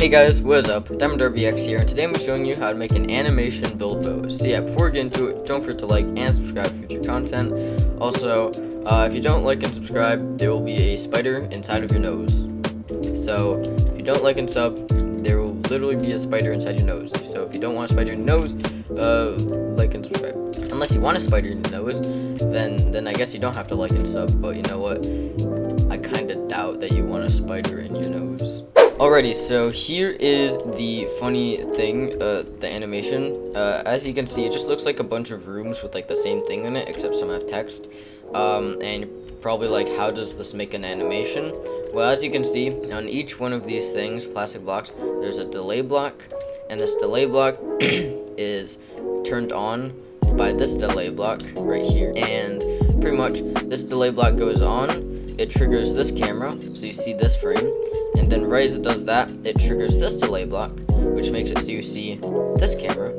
Hey guys, what is up? RBX here, and today I'm showing you how to make an animation build bow. So yeah, before we get into it, don't forget to like and subscribe for future content. Also, if you don't like and subscribe, there will be a spider inside of your nose. So if you don't like and sub, there will literally be a spider inside your nose. So if you don't want a spider in your nose, like and subscribe. Unless you want a spider in your nose, then I guess you don't have to like and sub. But you know what? I kind of doubt that you want a spider in your nose. Alrighty, so here is the funny thing, the animation. As you can see, it just looks like a bunch of rooms with like the same thing in it, except some have text. And you're probably like, how does this make an animation? Well, as you can see, on each one of these things, plastic blocks, there's a delay block, and this delay block is turned on by this delay block right here. And pretty much, this delay block goes on, it triggers this camera, so you see this frame. And then right as it does that, it triggers this delay block, which makes it so you see this camera.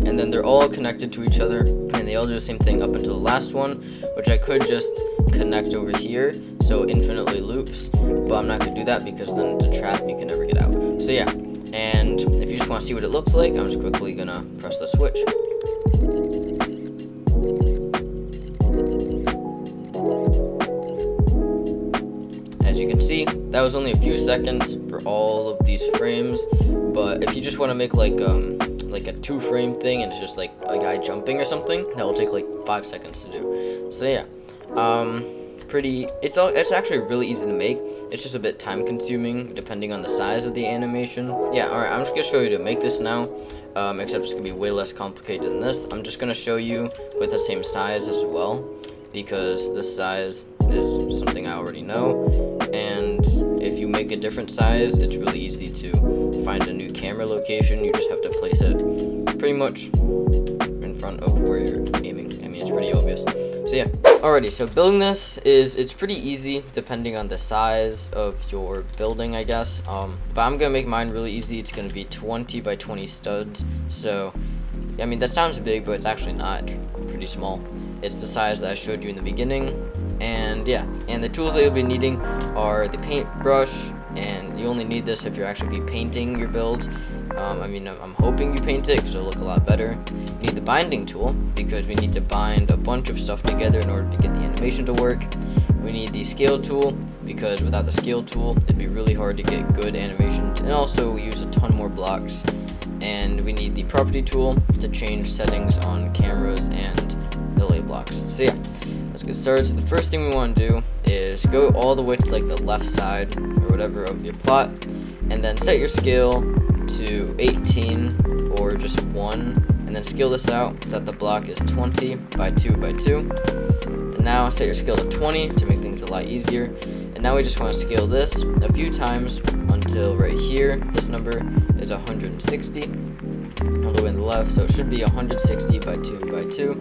And then they're all connected to each other, and they all do the same thing up until the last one, which I could just connect over here, so it infinitely loops. But I'm not going to do that because then it's a trap and you can never get out. So yeah, and if you just want to see what it looks like, I'm just quickly going to press the switch. As you can see, that was only a few seconds for all of these frames, but if you just want to make like a 2-frame thing and it's just like a guy jumping or something, that will take like 5 seconds to do. So yeah, it's actually really easy to make. It's just a bit time consuming depending on the size of the animation. Yeah, alright, I'm just gonna show you to make this now, except it's gonna be way less complicated than this. I'm just gonna show you with the same size as well, because this size is something I already know, and if you make a different size, it's really easy to find a new camera location. You just have to place it pretty much in front of where you're aiming. I mean, it's pretty obvious. So yeah, alrighty, so building this it's pretty easy depending on the size of your building, I guess, but I'm gonna make mine really easy. It's gonna be 20 by 20 studs. So I mean, that sounds big, but it's actually not. It's pretty small. It's the size that I showed you in the beginning. And yeah, and the tools that you'll be needing are the paintbrush, and you only need this if you're actually painting your build. I mean, I'm hoping you paint it because it'll look a lot better. You need the binding tool because we need to bind a bunch of stuff together in order to get the animation to work. We need the scale tool because without the scale tool, it'd be really hard to get good animations. And also, we use a ton more blocks. And we need the property tool to change settings on cameras and delay blocks. So yeah, let's get started. So the first thing we want to do is go all the way to like the left side or whatever of your plot, and then set your scale to 18 or just 1, and then scale this out so that the block is 20 by 2 by 2. And now set your scale to 20 to make things a lot easier. And now we just want to scale this a few times until right here, this number is 160 all the way on the left, so it should be 160 by 2 by 2.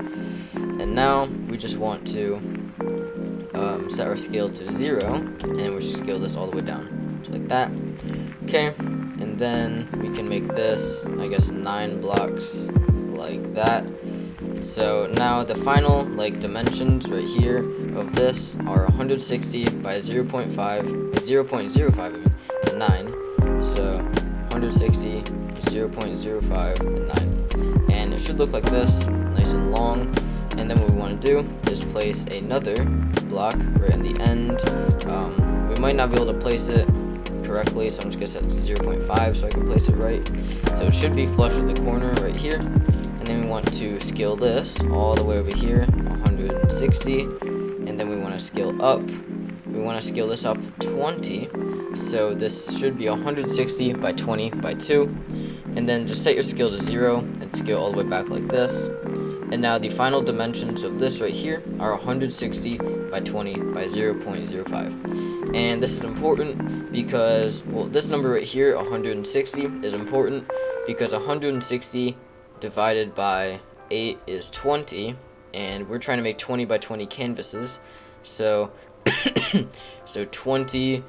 And now we just want to set our scale to 0, and we should scale this all the way down, so like that. Okay, and then we can make this, I guess, 9 blocks like that. So now the final like dimensions right here of this are 160 by 0.05 I mean, and 9. So 160, 0.05, and 9. And it should look like this, nice and long. And then what we want to do is place another block right in the end. We might not be able to place it correctly, so I'm just going to set it to 0.5 so I can place it right. So it should be flush with the corner right here. And then we want to scale this all the way over here, 160. And then we want to scale up. We want to scale this up 20. So this should be 160 by 20 by 2. And then just set your scale to 0 and scale all the way back like this. And now the final dimensions of this right here are 160 by 20 by 0.05. And this is important because, well, this number right here, 160, is important because 160 divided by 8 is 20, and we're trying to make 20 by 20 canvases. So, so 20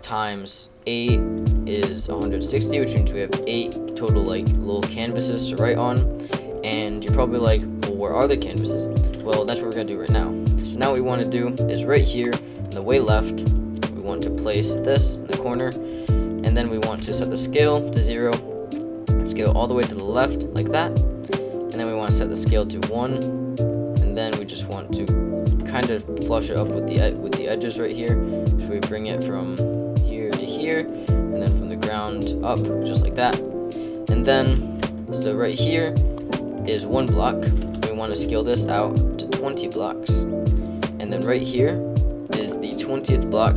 times 8 is 160, which means we have 8 total like little canvases to write on. And you're probably like, well, where are the canvases? Well, that's what we're gonna do right now. So now what we want to do is right here on the way left, we want to place this in the corner, and and then we want to set the scale to 0, scale all the way to the left like that, and then we want to set the scale to 1, and then we just want to kind of flush it up with the edges right here. So we bring it from here to here, and then from the ground up, just like that. And then, so right here is 1 block. We want to scale this out to 20 blocks. And then right here is the 20th block.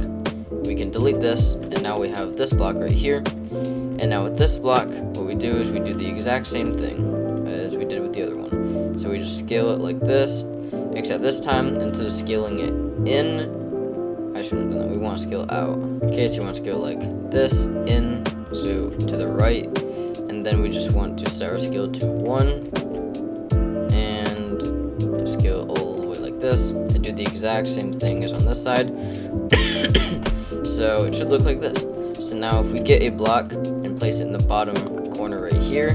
We can delete this, and now we have this block right here. And now with this block, what we do is we do the exact same thing as we did with the other one. So we just scale it like this, except this time, instead of scaling it in, I shouldn't have done that, we want to scale it out. Okay, so you want to scale like this, in, so to the right, and then we just want to set our scale to 1, and scale all the way like this, and do the exact same thing as on this side. So it should look like this. So now if we get a block and place it in the bottom corner right here,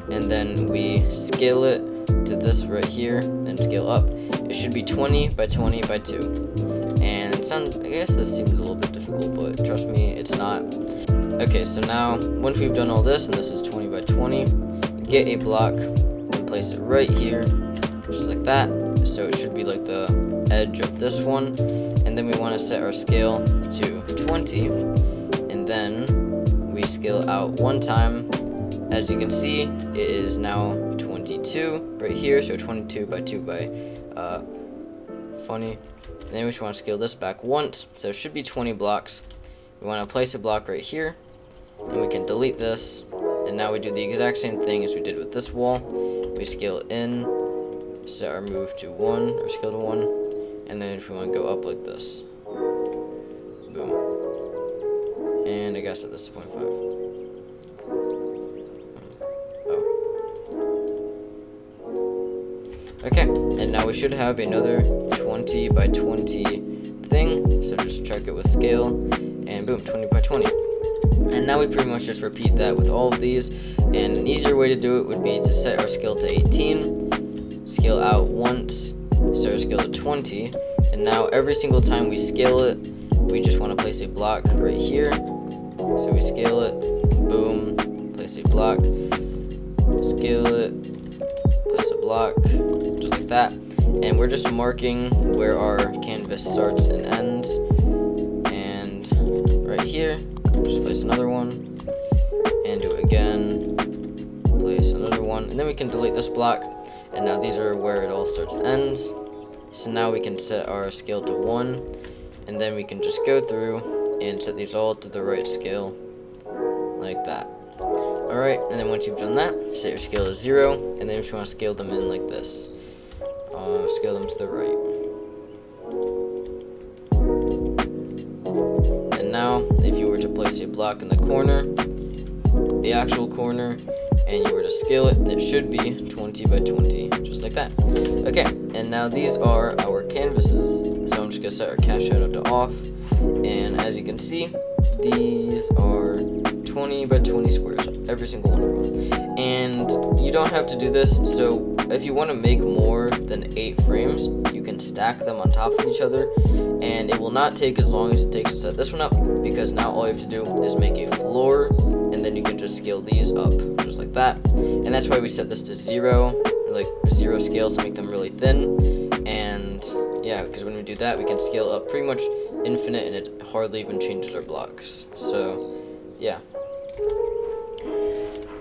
and then we scale it to this right here and scale up, it should be 20 by 20 by 2. And I guess this seems a little bit difficult, but trust me, it's not. Okay, so now once we've done all this, and this is 20 by 20, get a block and place it right here, just like that. So it should be like the edge of this one, and then we want to set our scale to 20, and then we scale out 1 time. As you can see, it is now 22 right here, so 22 by 2 by funny. And then we just want to scale this back once, so it should be 20 blocks. We want to place a block right here, and we can delete this, and now we do the exact same thing as we did with this wall. We scale in, set our move to 1, or scale to 1, and then if we want to go up like this, boom, and I guess set this to 0.5. Okay, and now we should have another 20 by 20 thing, so just check it with scale, and boom, 20 by 20. And now we pretty much just repeat that with all of these, and an easier way to do it would be to set our scale to 18, scale out once, set our scale to 20, and now every single time we scale it, we just want to place a block right here. So we scale it, boom, place a block, scale it, place a block, just like that. And we're just marking where our canvas starts and ends. And right here, just place another one, and do it again, place another one, and then we can delete this block. And now these are where it all starts and ends. So now we can set our scale to 1, and then we can just go through and set these all to the right scale, like that. Alright, and then once you've done that, set your scale to 0, and then if you want to scale them in like this, scale them to the right. And now, if you were to place a block in the corner, the actual corner, and you were to scale it, it should be 20 by 20, just like that. Okay, and now these are our canvases. So I'm just gonna set our cat shadow to off, and as you can see, these are 20 by 20 squares, every single one of them. And you don't have to do this, so if you want to make more than 8 frames, you can stack them on top of each other, and it will not take as long as it takes to set this one up, because now all you have to do is make a floor, and then you can just scale these up, just like that. And that's why we set this to 0, like 0 scale, to make them really thin. And yeah, because when we do that, we can scale up pretty much infinite, and it hardly even changes our blocks. So yeah.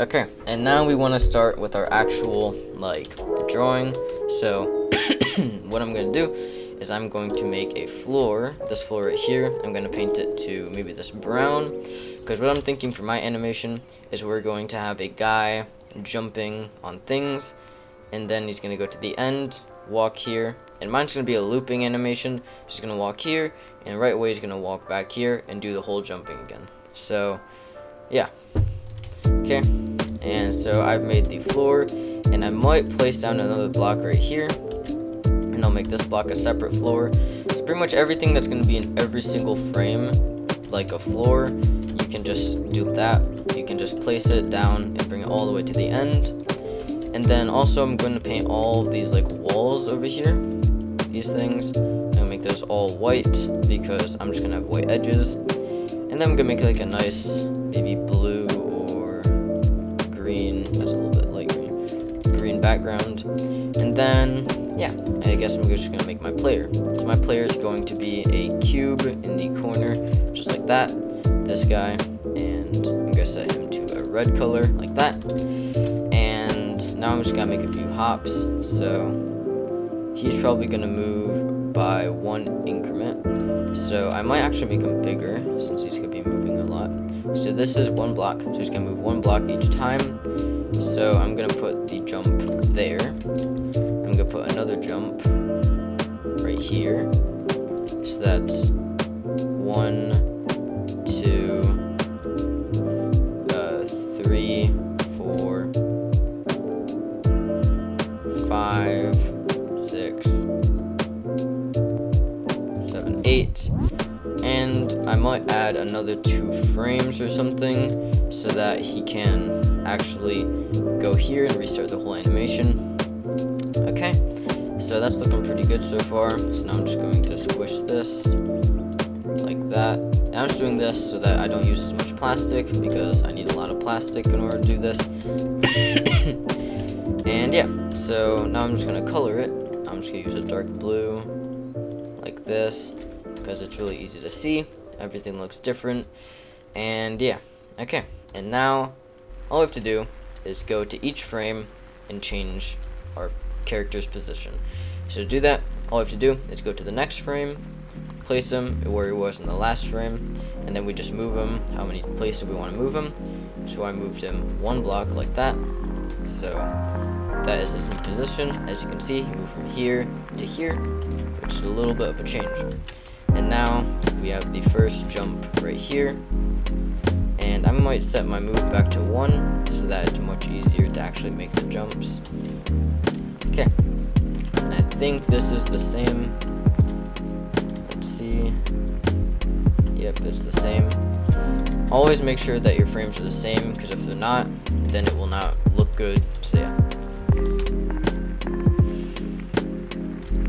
Okay, and now we want to start with our actual like drawing. So what I'm going to do is I'm going to make a floor, this floor right here. I'm going to paint it to maybe this brown, because what I'm thinking for my animation is we're going to have a guy jumping on things, and then he's going to go to the end, walk here, and mine's going to be a looping animation. He's going to walk here, and right away he's going to walk back here and do the whole jumping again. So yeah. Okay, and so I've made the floor, and I might place down another block right here, and I'll make this block a separate floor. So pretty much everything that's going to be in every single frame, like a floor, you can just do that. You can just place it down and bring it all the way to the end. And then also I'm going to paint all of these like walls over here, these things, and make those all white, because I'm just going to have white edges. And then I'm gonna make like a nice maybe blue or green, that's a little bit light green background. And then yeah, I guess I'm just gonna make my player. So my player is going to be a cube in the corner, just like that, this guy, and I'm gonna set him to a red color like that. And now I'm just gonna make a few hops. So he's probably gonna move by 1 increment. So I might actually make him bigger since he's gonna be moving a lot. So this is 1 block, so he's gonna move 1 block each time. So I'm gonna put the jump there. I'm gonna put another jump right here. So that's 1, 2, 3, 4, 5, 6, 7, 8. And I might add another 2 frames or something so that he can actually go here and restart the whole animation. Okay, so that's looking pretty good so far. So now I'm just going to squish this like that. And I'm just doing this so that I don't use as much plastic because I need a lot of plastic in order to do this. And yeah, so now I'm just gonna color it. I'm just gonna use a dark blue like this because it's really easy to see. Everything looks different. And yeah, okay. And now all we have to do is go to each frame and change our character's position. So to do that, all we have to do is go to the next frame, place him where he was in the last frame, and then we just move him how many places we want to move him. So I moved him 1 block like that. So that is his new position. As you can see, he moved from here to here, which is a little bit of a change. And now we have the first jump right here. And I might set my move back to 1 so that it's much easier to actually make the jumps. Okay, and I think this is the same. Let's see. Yep, it's the same. Always make sure that your frames are the same, because if they're not, then it will not look good. So yeah.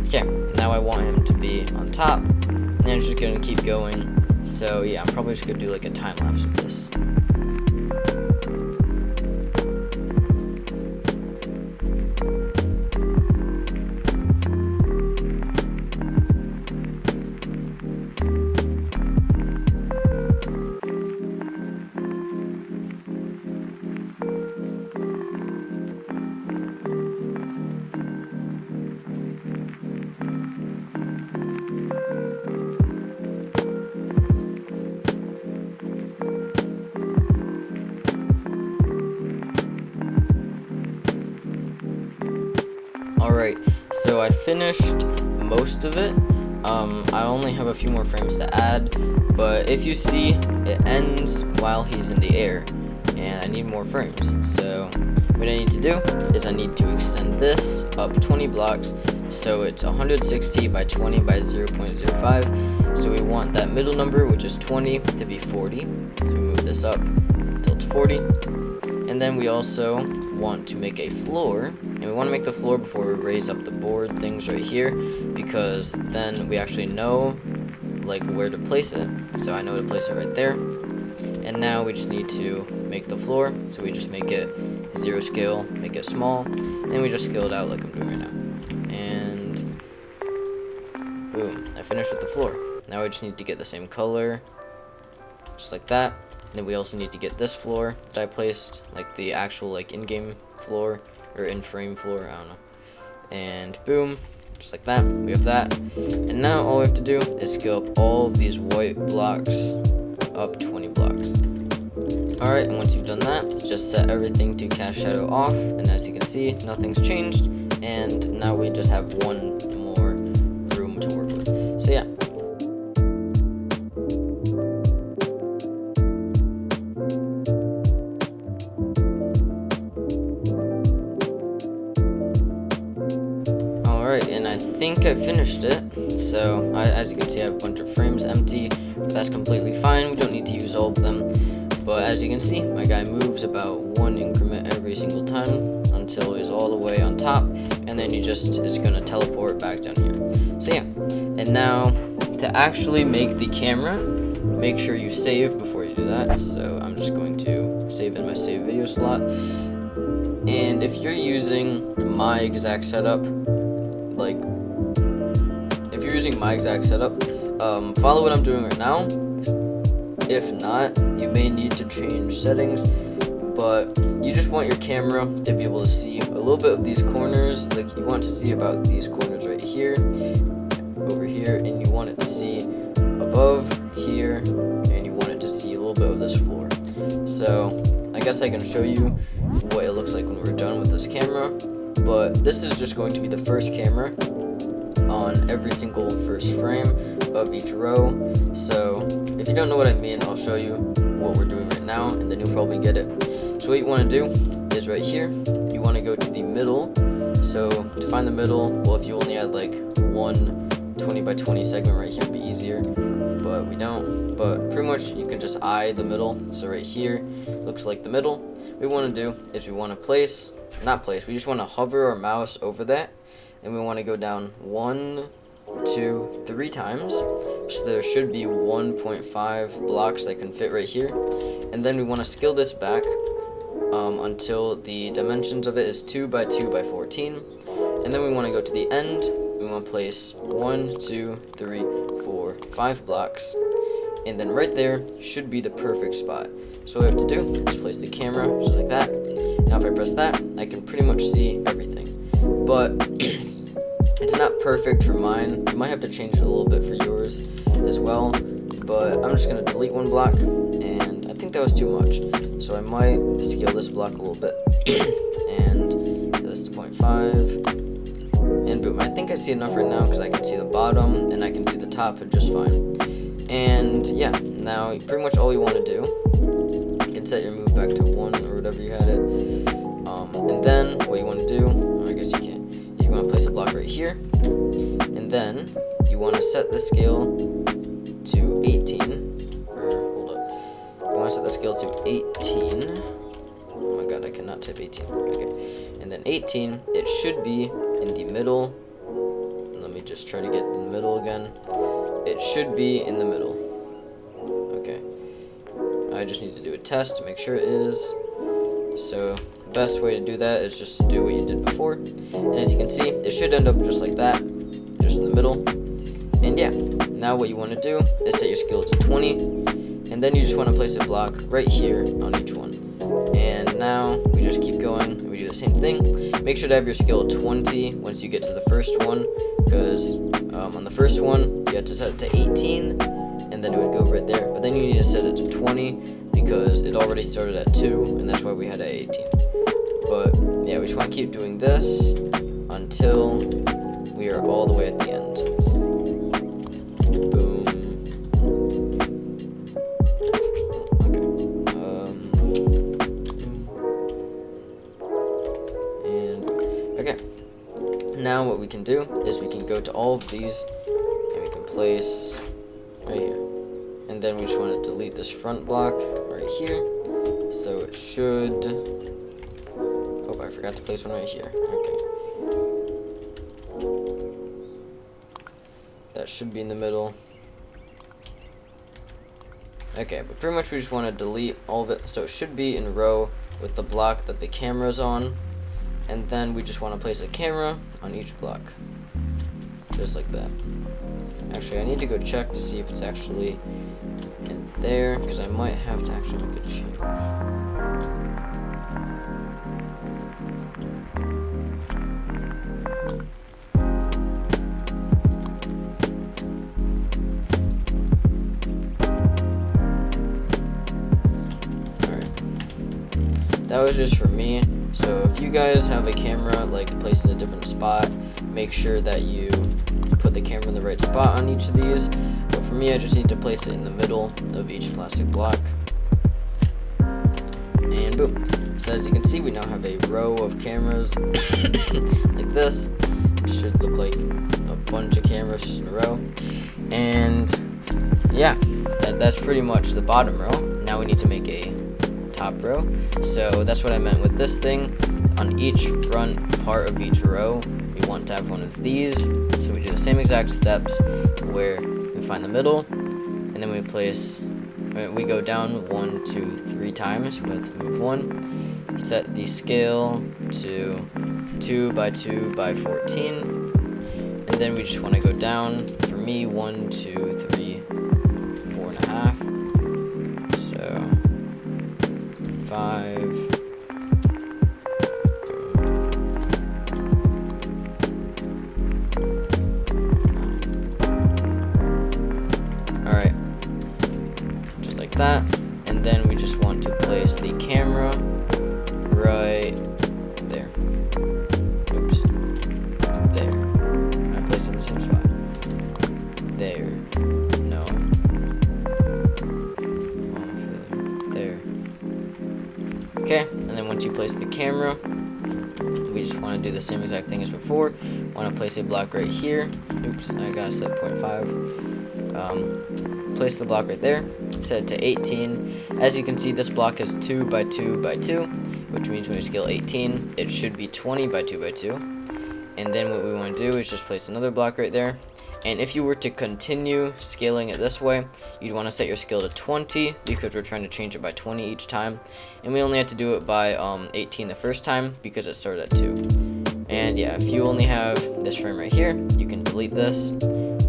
Okay, now I want him to be on top, and I'm just gonna keep going. So yeah, I'm probably just gonna do like a time lapse of this. Alright, so I finished most of it. I only have a few more frames to add, but if you see, it ends while he's in the air, and I need more frames. So what I need to do is I need to extend this up 20 blocks, so it's 160 by 20 by 0.05. So we want that middle number, which is 20, to be 40. So we move this up until it's 40. And then we also want to make a floor, and we want to make the floor before we raise up the board things right here, because then we actually know like where to place it. So I know to place it right there. And now we just need to make the floor, so we just make it 0 scale, make it small, and we just scale it out like I'm doing right now. And boom, I finished with the floor. Now we just need to get the same color, just like that. And then we also need to get this floor that I placed, like the actual like in-game floor or in-frame floor, I don't know. And boom, just like that, we have that. And now all we have to do is scale up all of these white blocks up 20 blocks. Alright, and once you've done that, just set everything to cast shadow off, and as you can see, nothing's changed, and now we just have one more room to work with. So yeah. Alright, and I think I finished it. So as you can see, I have a bunch of frames empty, but that's completely fine. We don't need to use all of them. But as you can see, my guy moves about 1 increment every single time until he's all the way on top, and then he just is going to teleport back down here. So yeah, and now to actually make the camera, make sure you save before you do that. So I'm just going to save in my save video slot. And if you're using my exact setup, follow what I'm doing right now. If not, you may need to change settings, but you just want your camera to be able to see a little bit of these corners. Like, you want to see about these corners right here, over here, and you want it to see above here, and you want it to see a little bit of this floor. So I guess I can show you what it looks like when we're done with this camera, but this is just going to be the first camera on every single first frame of each row. So if you don't know what I mean, I'll show you what we're doing right now, and then you'll probably get it. So what you want to do is right here, you want to go to the middle. So to find the middle, well, if you only had like one 20 by 20 segment right here, would be easier, but we don't. But pretty much you can just eye the middle. So right here looks like the middle. What we want to do is we want to we just want to hover our mouse over that, and we want to go down 1, 2, 3 times. So there should be 1.5 blocks that can fit right here. And then we want to scale this back until the dimensions of it is 2 by 2 by 14. And then we want to go to the end. We want to place 1, 2, 3, 4, 5 blocks. And then right there should be the perfect spot. So what we have to do is place the camera just like that. Now if I press that, I can pretty much see everything. But it's not perfect for mine. You might have to change it a little bit for yours as well. But I'm just going to delete one block, and I think that was too much. So I might scale this block a little bit. And this to 0.5. And boom, I think I see enough right now because I can see the bottom and I can see the top just fine. And yeah, now pretty much all you want to do, you can set your move back to 1 or whatever you had it. And then what you want to do, I guess you can't. You want to place a block right here, and then you want to set the scale to 18. Or hold up, you want to set the scale to 18. Oh my god, I cannot type 18. Okay, and then 18. It should be in the middle. Let me just try to get in the middle again. It should be in the middle. Okay, I just need to do a test to make sure it is. So the best way to do that is just to do what you did before. And as you can see, it should end up just like that, just in the middle. And yeah, now what you want to do is set your scale to 20, and then you just want to place a block right here on each one. And now we just keep going, and we do the same thing. Make sure to have your scale 20 once you get to the first one, because on the first one you have to set it to 18, and then it would go right there. But then you need to set it to 20 because it already started at 2, and that's why we had at 18. But yeah, we just want to keep doing this until we are all the way at the end. Boom. Okay. Now what we can do is we can go to all of these, and we can place right here. And then we just want to delete this front block right here. So it should... Oh, I forgot to place one right here. Okay. That should be in the middle. Okay, but pretty much we just want to delete all of it. So it should be in row with the block that the camera's on. And then we just want to place a camera on each block. Just like that. Actually, I need to go check to see if it's actually in there, because I might have to actually make a change. Alright. That was just for me. So if you guys have a camera like placed in a different spot, make sure that you put the camera in the right spot on each of these. But for me, I just need to place it in the middle of each plastic block. And boom. So as you can see, we now have a row of cameras like this. It should look like a bunch of cameras just in a row. And yeah, that's pretty much the bottom row. Now we need to make a top row. So that's what I meant with this thing. On each front part of each row, we want to have one of these. So we do the same exact steps where we find the middle, and then we place we go down 1, 2, 3 times with move 1. Set the scale to 2 by 2 by 14, and then we just want to go down. For me, 1, 2, 3, 4.5. So 5. Alright, just like that. And then we just want to place the camera right there. Oops. There. I placed it in the same spot. There. No. There. Okay, and then once you place the camera, we just want to do the same exact thing as before. Want to place a block right here. Oops, I gotta set 0.5. Place the block right there. Set it to 18. As you can see, this block is 2 by 2 by 2, which means when we scale 18, it should be 20 by 2 by 2. And then what we want to do is just place another block right there. And if you were to continue scaling it this way, you'd want to set your scale to 20, because we're trying to change it by 20 each time. And we only had to do it by 18 the first time because it started at 2. And yeah, if you only have this frame right here, you can delete this,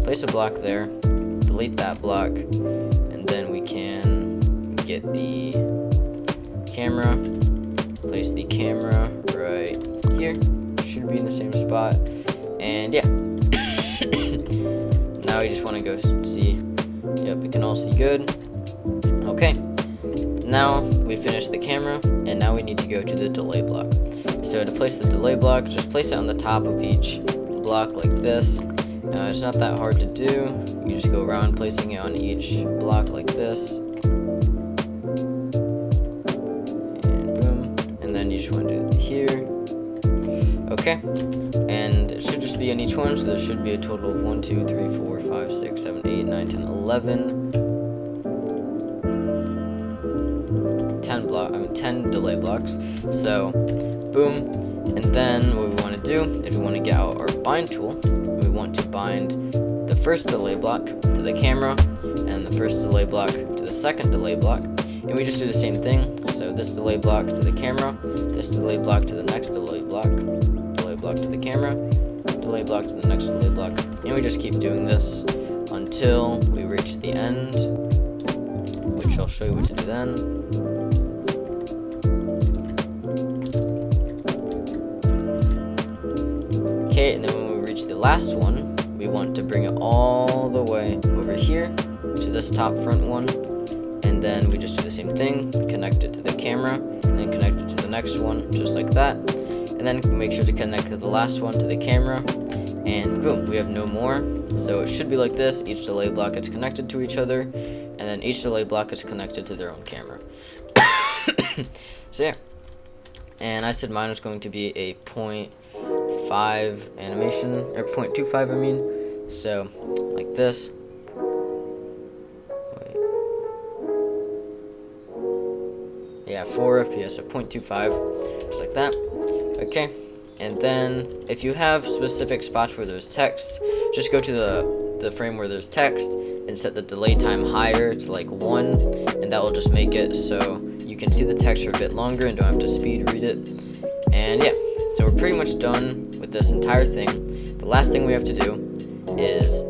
place a block there, delete that block, and then we can get the camera, place the camera right here. Should be in the same spot. And yeah. Now we just want to go see. Yep, we can all see good. Okay. Now we finished the camera, and now we need to go to the delay block. So to place the delay block, just place it on the top of each block like this. It's not that hard to do. You just go around placing it on each block like this. And boom. And then you just want to do it here. Okay. And it should just be on each one, so there should be a total of 1, 2, 3, 4, 5, 6, 7, 8, 9, 10, 11. 10 delay blocks. So, boom. And then what we want to do is we want to get out our bind tool. We want to bind the first delay block to the camera and the first delay block to the second delay block. And we just do the same thing. So this delay block to the camera, this delay block to the next delay block to the camera, delay block to the next delay block, and we just keep doing this until we reach the end, which I'll show you what to do then. Okay, and then when we reach the last one, we want to bring it all the way over here to this top front one, and then we just do the same thing, connect it to the camera, and then connect it to the next one, just like that. And then make sure to connect the last one to the camera, and boom, we have no more. So it should be like this. Each delay block is connected to each other, and then each delay block is connected to their own camera. So yeah, and I said mine was going to be a 0.5 animation, or 0.25 I mean, so like this. Yeah, 4 FPS, so 0.25, just like that. Okay, and then if you have specific spots where there's text, just go to the frame where there's text and set the delay time higher to like 1, and that will just make it so you can see the text for a bit longer and don't have to speed read it. And yeah, so we're pretty much done with this entire thing. The last thing we have to do is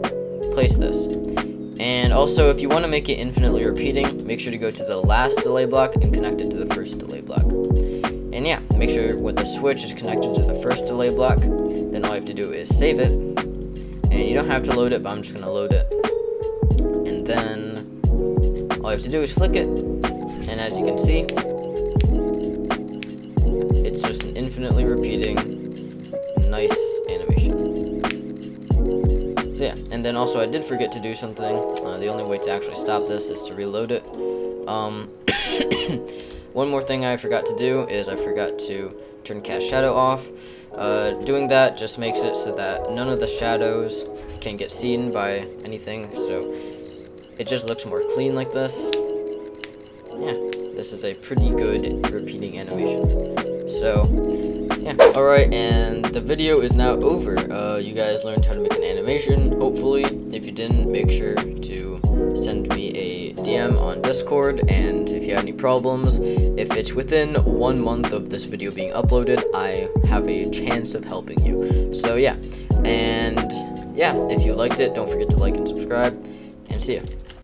place this. And also, if you want to make it infinitely repeating, make sure to go to the last delay block and connect it to the first delay block. And yeah, make sure when the switch is connected to the first delay block, then all you have to do is save it. And you don't have to load it, but I'm just going to load it. And then all you have to do is flick it. And as you can see, it's just an infinitely repeating, nice animation. So yeah, and then also I did forget to do something. The only way to actually stop this is to reload it. One more thing I forgot to do is I forgot to turn cast shadow off. Doing that just makes it so that none of the shadows can get seen by anything, so it just looks more clean like this. Yeah, this is a pretty good repeating animation. So yeah, alright, and the video is now over. You guys learned how to make an animation, hopefully. If you didn't, make sure to send me a DM on Discord. Discord, and if you have any problems, if it's within 1 month of this video being uploaded, I have a chance of helping you. So yeah, and yeah, if you liked it, don't forget to like and subscribe, and see ya.